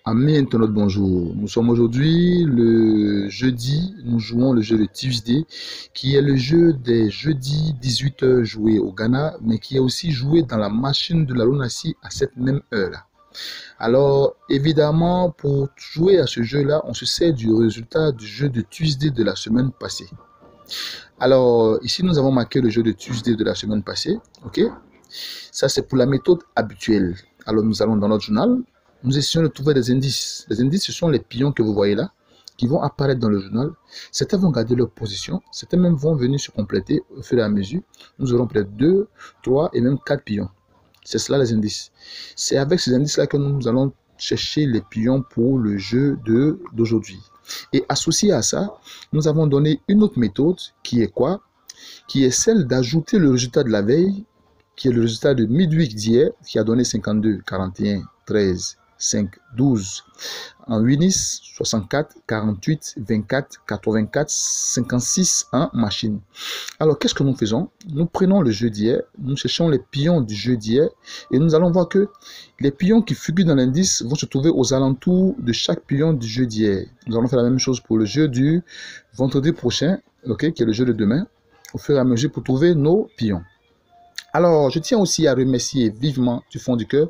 Amis internautes, bonjour. Nous sommes aujourd'hui le jeudi, nous jouons le jeu de Tuesday, qui est le jeu des jeudis 18h joué au Ghana, mais qui est aussi joué dans la machine de la Lunassi à cette même heure-là. Alors, évidemment, pour jouer à ce jeu-là, on se sert du résultat du jeu de Tuesday de la semaine passée. Alors, ici, nous avons marqué le jeu de Tuesday de la semaine passée, ok? Ça, c'est pour la méthode habituelle. Alors, nous allons dans notre journal. Nous essayons de trouver des indices. Les indices, ce sont les pions que vous voyez là, qui vont apparaître dans le journal. Certains vont garder leur position. Certains même vont venir se compléter au fur et à mesure. Nous aurons peut-être 2, 3 et même 4 pions. C'est cela les indices. C'est avec ces indices-là que nous allons chercher les pions pour le jeu d'aujourd'hui. Et associé à ça, nous avons donné une autre méthode qui est quoi? Qui est celle d'ajouter le résultat de la veille, qui est le résultat de midweek d'hier, qui a donné 52, 41, 13, 5, 12. En Winis, 64, 48, 24, 84, 56 en machine. Alors, qu'est-ce que nous faisons? Nous prenons le jeu d'hier, nous cherchons les pions du jeu d'hier, et nous allons voir que les pions qui figurent dans l'indice vont se trouver aux alentours de chaque pion du jeu d'hier. Nous allons faire la même chose pour le jeu du vendredi prochain, okay, qui est le jeu de demain, au fur et à mesure pour trouver nos pions. Alors, je tiens aussi à remercier vivement du fond du cœur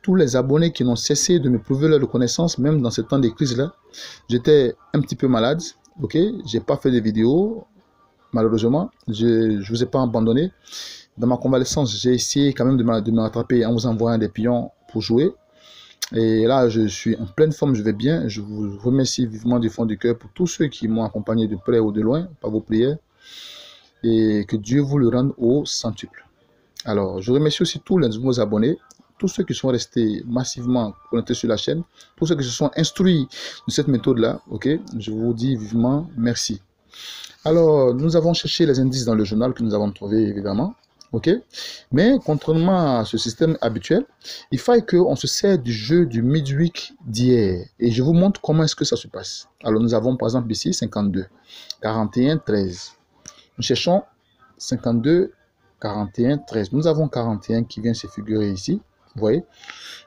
tous les abonnés qui n'ont cessé de me prouver leur reconnaissance, même dans ce temps de crise-là. J'étais un petit peu malade, ok? J'ai pas fait de vidéos, malheureusement. Je ne vous ai pas abandonné. Dans ma convalescence, j'ai essayé quand même de me rattraper en vous envoyant des pions pour jouer. Et là, je suis en pleine forme, je vais bien. Je vous remercie vivement du fond du cœur pour tous ceux qui m'ont accompagné de près ou de loin par vos prières. Et que Dieu vous le rende au centuple. Alors, je remercie aussi tous les nouveaux abonnés, tous ceux qui sont restés massivement connectés sur la chaîne, tous ceux qui se sont instruits de cette méthode-là, ok? Je vous dis vivement merci. Alors, nous avons cherché les indices dans le journal que nous avons trouvé, évidemment, ok? Mais, contrairement à ce système habituel, il faut qu'on se sert du jeu du midweek d'hier. Et je vous montre comment est-ce que ça se passe. Alors, nous avons par exemple ici 52, 41, 13. Nous cherchons 52, 41, 13. Nous avons 41 qui vient se figurer ici. Vous voyez?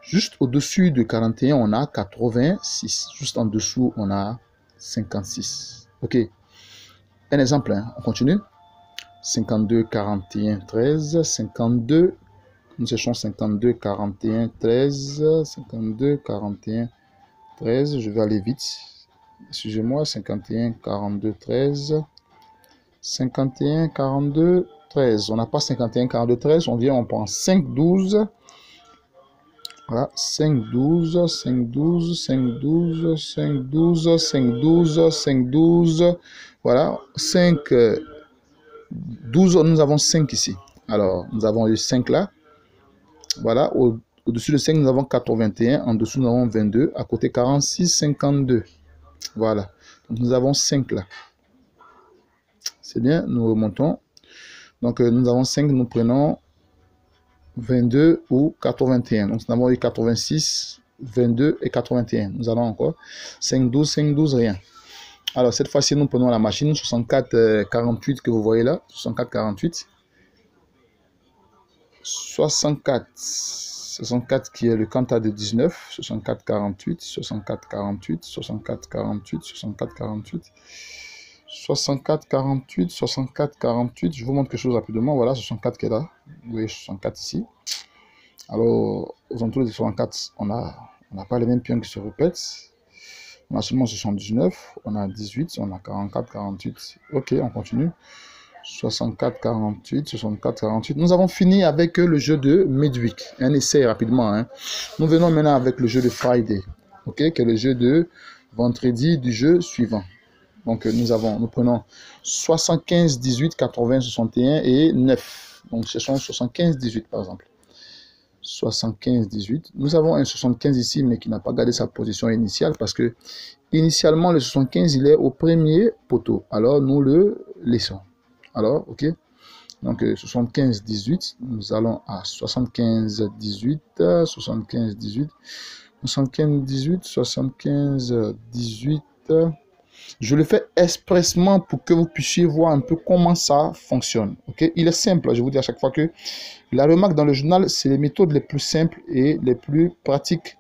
Juste au-dessus de 41, on a 86. Juste en dessous, on a 56. OK. Un exemple, hein. On continue. 52, 41, 13. 52. Nous cherchons 52, 41, 13. 52, 41, 13. Je vais aller vite. Excusez-moi. 51, 42, 13. 51, 42, 13. On n'a pas 51, 42, 13. On vient, on prend 5, 12. Voilà, 5, 12, 5, 12, 5, 12, 5, 12, 5, 12, 5, 12. Voilà, 5, 12, nous avons 5 ici. Alors, nous avons eu 5 là. Voilà, au-dessus de 5, nous avons 81. En dessous, nous avons 22. À côté, 46, 52. Voilà, donc nous avons 5 là. C'est bien, nous remontons. Donc, nous avons 5, nous prenons 22 ou 81. Donc, nous avons eu 86, 22 et 81. Nous allons encore 5, 12, 5, 12, rien. Alors, cette fois-ci, nous prenons la machine 64, 48 que vous voyez là. 64, 48. 64. 64 qui est le quanta de 19. 64, 48. 64, 48. 64, 48. 64, 48. 64, 48, 64, 48. Je vous montre quelque chose rapidement. Voilà, 64 qui est là. Vous voyez 64 ici. Alors, aux entours de 64, on n'a pas les mêmes pions qui se répètent. On a seulement 79, on a 18, on a 44, 48. Ok, on continue. 64, 48, 64, 48. Nous avons fini avec le jeu de midweek. Un essai rapidement. Hein. Nous venons maintenant avec le jeu de Friday. Ok, qui est le jeu de vendredi du jeu suivant. Donc, nous prenons 75, 18, 80, 61 et 9. Donc, cherchons 75, 18 par exemple. 75, 18. Nous avons un 75 ici, mais qui n'a pas gardé sa position initiale parce que, initialement, le 75, il est au premier poteau. Alors, nous le laissons. Alors, ok. Donc, 75, 18. Nous allons à 75, 18. 75, 18. 75, 18. 75, 18. Je le fais expressement pour que vous puissiez voir un peu comment ça fonctionne. Okay? Il est simple, je vous dis à chaque fois que la remarque dans le journal, c'est les méthodes les plus simples et les plus pratiques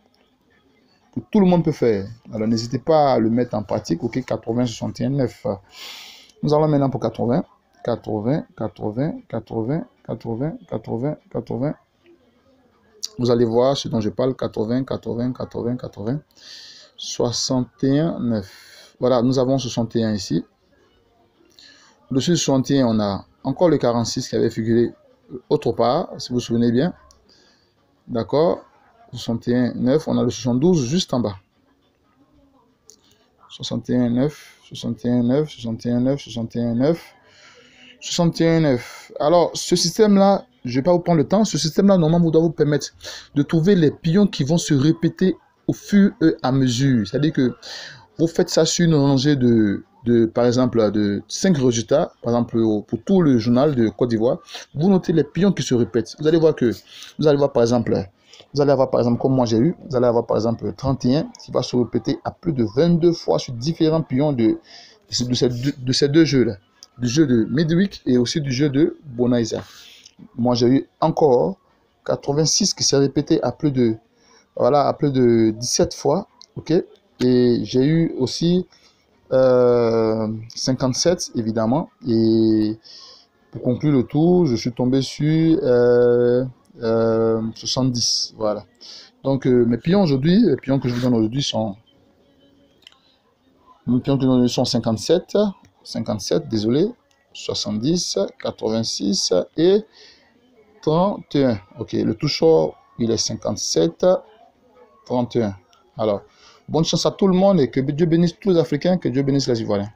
que tout le monde peut faire. Alors n'hésitez pas à le mettre en pratique. Ok, 80, 61, 9. Nous allons maintenant pour 80. 80, 80, 80, 80, 80, 80. Vous allez voir ce dont je parle. 80, 80, 80, 80. 61, 9. Voilà, nous avons 61 ici. Au-dessus de 61, on a encore le 46 qui avait figuré autre part, si vous vous souvenez bien. D'accord, 61, 9. On a le 72 juste en bas. 61, 9, 61, 9, 61, 9, 61, 9, 61, 9. Alors, ce système-là, je ne vais pas vous prendre le temps. Ce système-là, normalement, doit vous permettre de trouver les pions qui vont se répéter au fur et à mesure. C'est-à-dire que vous faites ça sur une rangée par exemple, de 5 résultats, par exemple, pour tout le journal de Côte d'Ivoire. Vous notez les pions qui se répètent. Vous allez voir par exemple, comme moi j'ai eu, vous allez avoir par exemple 31 qui va se répéter à plus de 22 fois sur différents pions de ces deux jeux-là. Du jeu de Midweek et aussi du jeu de Bonaisa. Moi j'ai eu encore 86 qui s'est répété à plus de 17 fois. Ok. Et j'ai eu aussi 57 évidemment. Et pour conclure le tour, je suis tombé sur 70. Voilà. Donc mes pions aujourd'hui, les pions que je vous donne aujourd'hui sont 57, 57, désolé, 70, 86 et 31. Ok, le toucheur il est 57, 31. Alors, bonne chance à tout le monde et que Dieu bénisse tous les Africains, que Dieu bénisse les Ivoiriens.